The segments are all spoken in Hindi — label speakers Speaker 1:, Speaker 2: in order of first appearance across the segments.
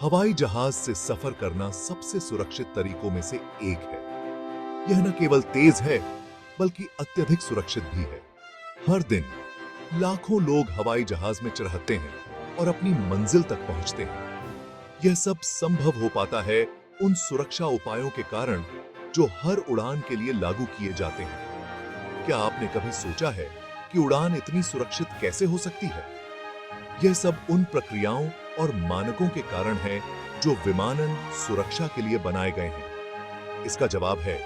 Speaker 1: हवाई जहाज से सफर करना सबसे सुरक्षित तरीकों में से एक है। यह न केवल तेज है, बल्कि अत्यधिक सुरक्षित भी है। हर दिन लाखों लोग हवाई जहाज में चढ़ते हैं और अपनी मंजिल तक पहुंचते हैं। यह सब संभव हो पाता है उन सुरक्षा उपायों के कारण जो हर उड़ान के लिए लागू किए जाते हैं। क्या आपने कभी सोचा है कि उड़ान इतनी सुरक्षित कैसे हो सकती है? यह सब उन प्रक्रियाओं और मानकों के कारण है जो विमानन सुरक्षा के लिए बनाए गए हैं। इसका जवाब है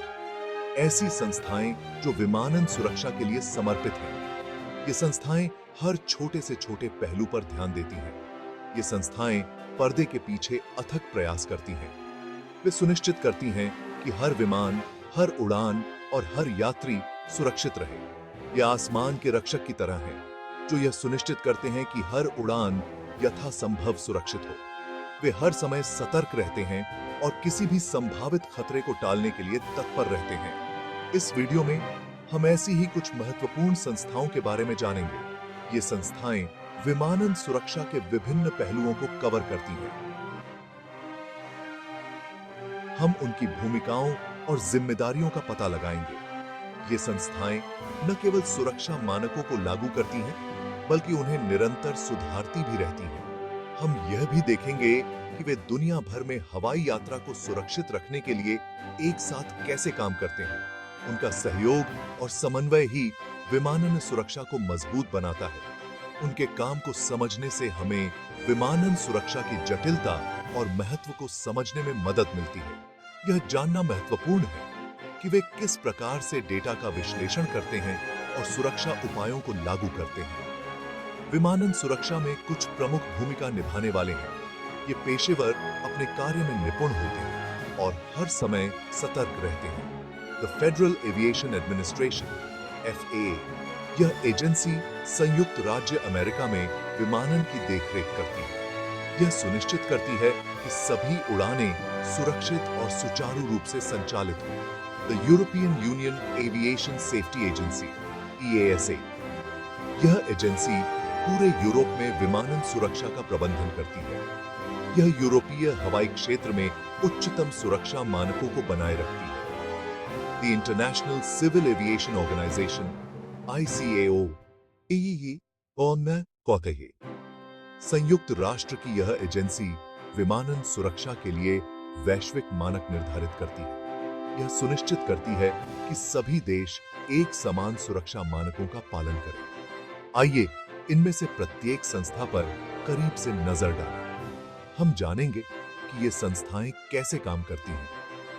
Speaker 1: ऐसी संस्थाएं जो विमानन सुरक्षा के लिए समर्पित हैं। ये संस्थाएं हर छोटे से छोटे पहलू पर ध्यान देती हैं। ये संस्थाएं पर्दे के पीछे अथक प्रयास करती हैं। वे सुनिश्चित करती हैं कि हर विमान, हर उड़ान और हर यात्री सुरक्षित रहे। ये आसमान के रक्षक की तरह हैं, जो यह सुनिश्चित करते हैं कि हर उड़ान यथासंभव सुरक्षित हो। वे हर समय सतर्क रहते हैं और किसी भी संभावित खतरे को टालने के लिए तत्पर रहते हैं। इस वीडियो में हम ऐसी ही कुछ महत्वपूर्ण संस्थाओं के बारे में जानेंगे। ये संस्थाएं विमानन सुरक्षा के विभिन्न पहलुओं को कवर करती हैं। हम उनकी भूमिकाओं और जिम्मेदारियों का पता लगाएंगे। ये संस्थाएं न केवल सुरक्षा मानकों को लागू करती हैं, बल्कि उन्हें निरंतर सुधारती भी रहती हैं। हम यह भी देखेंगे कि वे दुनिया भर में हवाई यात्रा को सुरक्षित रखने के लिए एक साथ कैसे काम करते हैं। उनका सहयोग और समन्वय ही विमानन सुरक्षा को मजबूत बनाता है। उनके काम को समझने से हमें विमानन सुरक्षा की जटिलता और महत्व को समझने में मदद मिलती है। यह जानना महत्वपूर्ण है कि वे किस प्रकार से डेटा का विश्लेषण करते हैं और सुरक्षा उपायों को लागू करते हैं। विमानन सुरक्षा में कुछ प्रमुख भूमिका निभाने वाले हैं। ये पेशेवर अपने कार्य में निपुण होते हैं और हर समय सतर्क रहते हैं। The federal aviation administration (FAA) यह एजेंसी संयुक्त राज्य अमेरिका में विमानन की देखरेख करती है। यह सुनिश्चित करती है कि सभी उड़ानें सुरक्षित और सुचारू रूप से संचालित हों। The European Union Aviation Safety Agency (EASA) यह एजेंसी पूरे यूरोप में विमानन सुरक्षा का प्रबंधन करती है। यह यूरोपीय हवाई क्षेत्र में उच्चतम सुरक्षा मानकों को बनाए रखती है। The International Civil Aviation Organization (ICAO) संयुक्त राष्ट्र की यह एजेंसी विमानन सुरक्षा के लिए वैश्विक मानक निर्धारित करती है। यह सुनिश्चित करती है कि सभी देश एक समान सुरक्षा मानकों का पालन करें। आइए इनमें से प्रत्येक संस्था पर करीब से नजर डालें। हम जानेंगे कि ये संस्थाएं कैसे काम करती हैं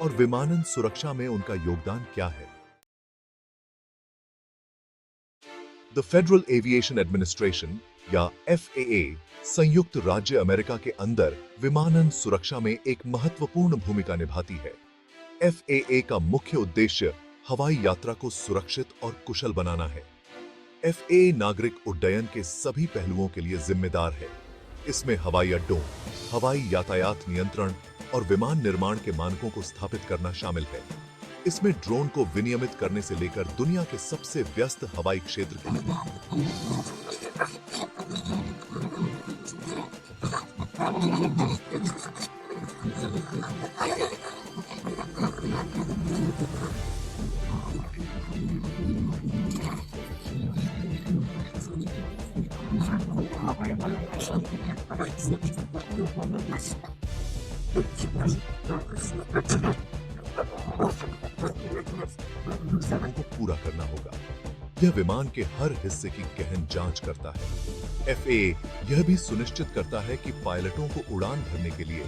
Speaker 1: और विमानन सुरक्षा में उनका योगदान क्या है। द फेडरल एविएशन एडमिनिस्ट्रेशन या FAA संयुक्त राज्य अमेरिका के अंदर विमानन सुरक्षा में एक महत्वपूर्ण भूमिका निभाती है। FAA का मुख्य उद्देश्य हवाई यात्रा को सुरक्षित और कुशल बनाना है। FAA नागरिक उड्डयन के सभी पहलुओं के लिए जिम्मेदार है। इसमें हवाई अड्डों, हवाई यातायात नियंत्रण और विमान निर्माण के मानकों को स्थापित करना शामिल है। इसमें ड्रोन को विनियमित करने से लेकर दुनिया के सबसे व्यस्त हवाई क्षेत्र के को पूरा करना होगा। यह विमान के हर हिस्से की गहन जांच करता है। FAA यह भी सुनिश्चित करता है कि पायलटों को उड़ान भरने के लिए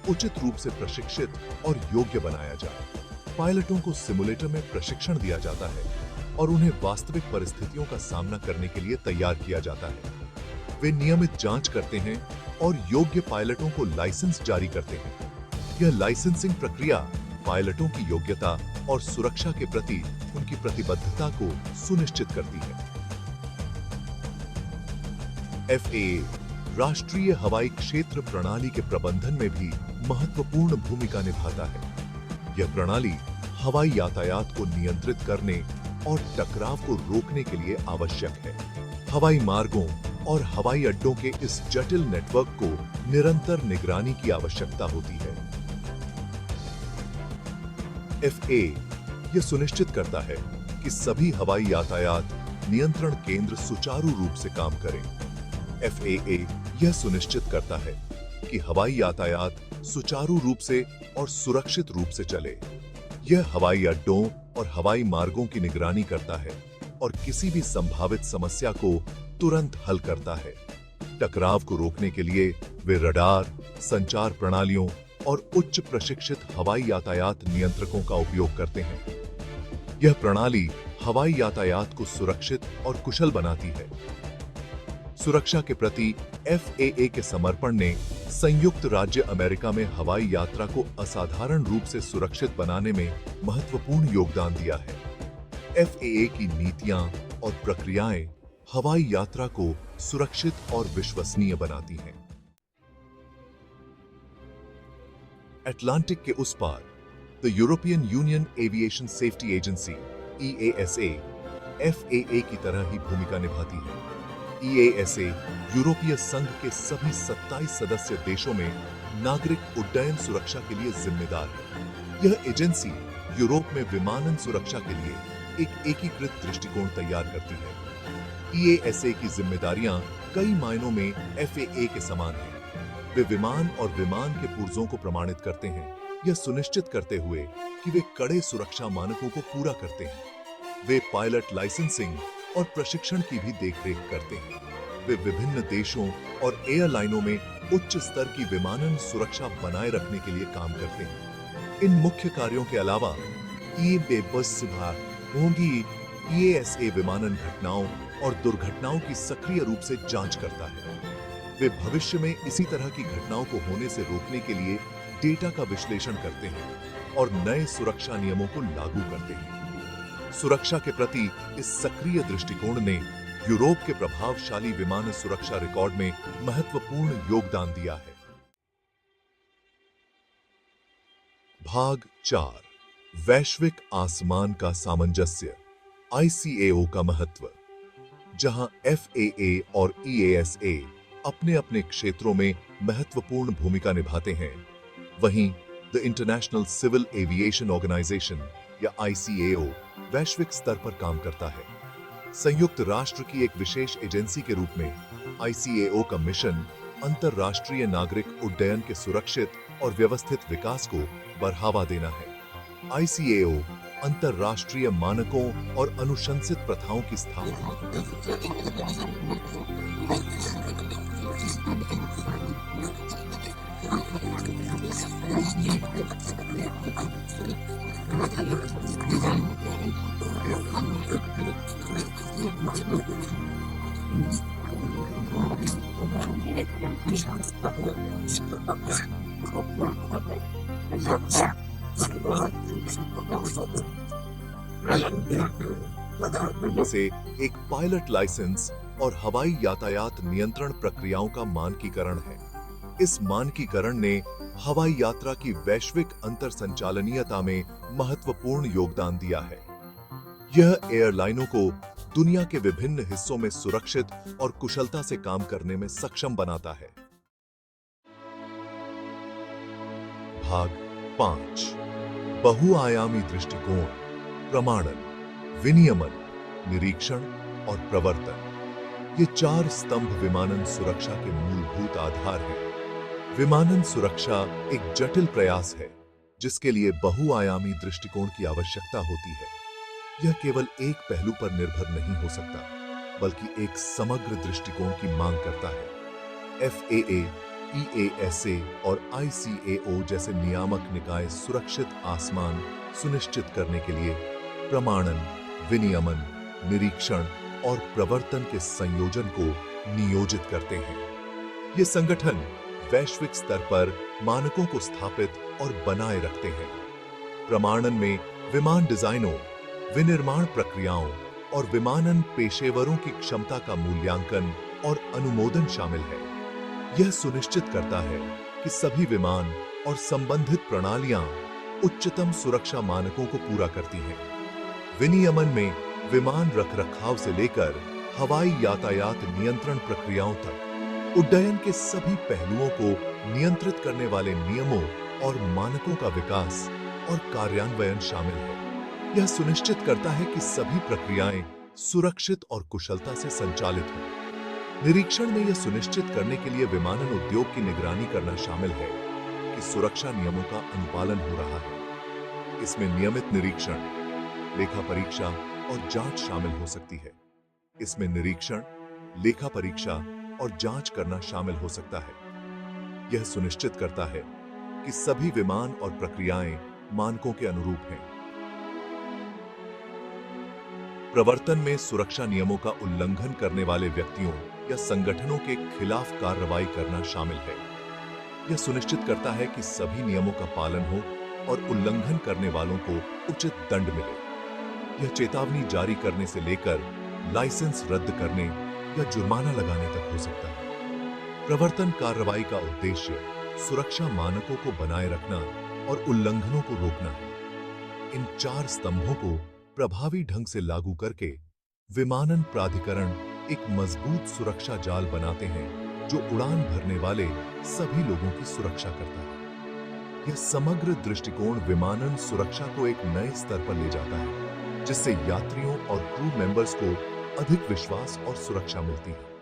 Speaker 1: उचित रूप से प्रशिक्षित और योग्य बनाया जाए। पायलटों को सिमुलेटर में प्रशिक्षण दिया जाता है और उन्हें वास्तविक परिस्थितियों का सामना करने के लिए तैयार किया जाता है। वे नियमित जांच करते हैं और योग्य पायलटों को लाइसेंस जारी करते हैं। यह लाइसेंसिंग प्रक्रिया पायलटों की योग्यता और सुरक्षा के प्रति उनकी प्रतिबद्धता को सुनिश्चित करती है। FAA राष्ट्रीय हवाई क्षेत्र प्रणाली के प्रबंधन में भी महत्वपूर्ण भूमिका निभाता है। यह प्रणाली हवाई यातायात को नियंत्रित करने और टकराव को रोकने के लिए आवश्यक है। हवाई मार्गों, और हवाई अड्डों के इस जटिल नेटवर्क को निरंतर निगरानी की आवश्यकता होती है। FAA यह सुनिश्चित करता है कि सभी हवाई यातायात नियंत्रण केंद्र सुचारू रूप से काम करें। FAA यह सुनिश्चित करता है कि हवाई यातायात सुचारू रूप से और सुरक्षित रूप से चले। यह हवाई अड्डों और हवाई मार्गों की निगरानी करता है और किसी भी संभावित समस्या को तुरंत हल करता है। टकराव को रोकने के लिए वे रडार, संचार प्रणालियों और उच्च प्रशिक्षित हवाई यातायात नियंत्रकों का उपयोग करते हैं। यह प्रणाली हवाई यातायात को सुरक्षित और कुशल बनाती है। सुरक्षा के प्रति FAA के समर्पण ने संयुक्त राज्य अमेरिका में हवाई यात्रा को असाधारण रूप से सुरक्षित बनाने में महत्वपूर्ण योगदान दिया है। FAA की नीतियां और प्रक्रियाएं हवाई यात्रा को सुरक्षित और विश्वसनीय बनाती हैं। अटलांटिक के उस पार the European Union Aviation Safety Agency EASA FAA की तरह ही भूमिका निभाती है। EASA यूरोपीय संघ के सभी 27 सदस्य देशों में नागरिक उड्डयन सुरक्षा के लिए जिम्मेदार है। यह एजेंसी यूरोप में विमानन सुरक्षा के लिए एक एकीकृत दृष्टिकोण तैयार करती है। EASA की जिम्मेदारियां कई मायनों में FAA के समान हैं। वे विमान और विमान के पुर्जों को प्रमाणित करते हैं, यह सुनिश्चित करते हुए कि वे कड़े सुरक्षा मानकों को पूरा करते हैं। वे पायलट लाइसेंसिंग और प्रशिक्षण की भी देखरेख करते हैं। वे विभिन्न देशों और एयरलाइनों में उच्च स्तर की विमानन सुरक्षा बनाए रखने के लिए काम करते हैं। इन मुख्य कार्यों के अलावा EASA विमानन घटनाओं और दुर्घटनाओं की सक्रिय रूप से जांच करता है। वे भविष्य में इसी तरह की घटनाओं को होने से रोकने के लिए डेटा का विश्लेषण करते हैं और नए सुरक्षा नियमों को लागू करते हैं। सुरक्षा के प्रति इस सक्रिय दृष्टिकोण ने यूरोप के प्रभावशाली विमान सुरक्षा रिकॉर्ड में महत्वपूर्ण योगदान दिया है। भाग 4 वैश्विक आसमान का सामंजस्य, ICAO का महत्व। जहां FAA और EASA अपने अपने क्षेत्रों में महत्वपूर्ण भूमिका निभाते हैं, वहीं the International Civil Aviation Organization या ICAO वैश्विक स्तर पर काम करता है। संयुक्त राष्ट्र की एक विशेष एजेंसी के रूप में ICAO का मिशन अंतरराष्ट्रीय नागरिक उड्डयन के सुरक्षित और व्यवस्थित विकास को बढ़ावा देना है। ICAO अंतरराष्ट्रीय मानकों और अनुशंसित प्रथाओं की स्थापना से एक पायलट लाइसेंस और हवाई यातायात नियंत्रण प्रक्रियाओं का मानकीकरण है। इस मानकीकरण ने हवाई यात्रा की वैश्विक अंतर संचालनीयता में महत्वपूर्ण योगदान दिया है। यह एयरलाइनों को दुनिया के विभिन्न हिस्सों में सुरक्षित और कुशलता से काम करने में सक्षम बनाता है। भाग 5 बहुआयामी दृष्टिकोण, प्रमाणन, विनियमन, निरीक्षण और प्रवर्तन। ये 4 स्तंभ विमानन सुरक्षा के मूलभूत आधार हैं। विमानन सुरक्षा एक जटिल प्रयास है जिसके लिए बहुआयामी दृष्टिकोण की आवश्यकता होती है। यह केवल एक पहलू पर निर्भर नहीं हो सकता, बल्कि एक समग्र दृष्टिकोण की मांग करता है। FAA, EASA और ICAO जैसे नियामक निकाय सुरक्षित आसमान सुनिश्चित करने के लिए प्रमाणन, विनियमन, निरीक्षण और प्रवर्तन के संयोजन को नियोजित करते हैं। ये संगठन वैश्विक स्तर पर मानकों को स्थापित और बनाए रखते हैं। प्रमाणन में विमान डिजाइनों, विनिर्माण प्रक्रियाओं और विमानन पेशेवरों की क्षमता का मूल्यांकन और अनुमोदन शामिल है। यह सुनिश्चित करता है कि सभी विमान और संबंधित प्रणालियां उच्चतम सुरक्षा मानकों को पूरा करती हैं। विनियमन में विमान रखरखाव से लेकर हवाई यातायात नियंत्रण प्रक्रियाओं तक उड्डयन के सभी पहलुओं को नियंत्रित करने वाले नियमों और मानकों का विकास और कार्यान्वयन शामिल है। यह सुनिश्चित करता है कि सभी प्रक्रियाएं सुरक्षित और कुशलता से संचालित हों। निरीक्षण में यह सुनिश्चित करने के लिए विमानन उद्योग की निगरानी करना शामिल है कि सुरक्षा नियमों का अनुपालन हो रहा है। इसमें नियमित निरीक्षण, लेखा परीक्षा और जांच शामिल हो सकती है। इसमें निरीक्षण, लेखा परीक्षा और जांच करना शामिल हो सकता है। यह सुनिश्चित करता है कि सभी विमान और प्रक्रियाएं मानकों के अनुरूप हैं। प्रवर्तन में सुरक्षा नियमों का उल्लंघन करने वाले व्यक्तियों या संगठनों के खिलाफ कार्रवाई करना शामिल है। यह सुनिश्चित करता है कि सभी नियमों का पालन हो और उल्लंघन करने वालों को उचित दंड मिले। यह चेतावनी जारी करने से लेकर लाइसेंस रद्द करने या जुर्माना लगाने तक हो सकता है। प्रवर्तन कार्रवाई का उद्देश्य सुरक्षा मानकों को बनाए रखना और उल्लंघनों को रोकना है। इन 4 स्तंभों को प्रभावी ढंग से लागू करके विमानन प्राधिकरण एक मजबूत सुरक्षा जाल बनाते हैं जो उड़ान भरने वाले सभी लोगों की सुरक्षा करता है। यह समग्र दृष्टिकोण विमानन सुरक्षा को एक नए स्तर पर ले जाता है, जिससे यात्रियों और क्रू मेंबर्स को अधिक विश्वास और सुरक्षा मिलती है।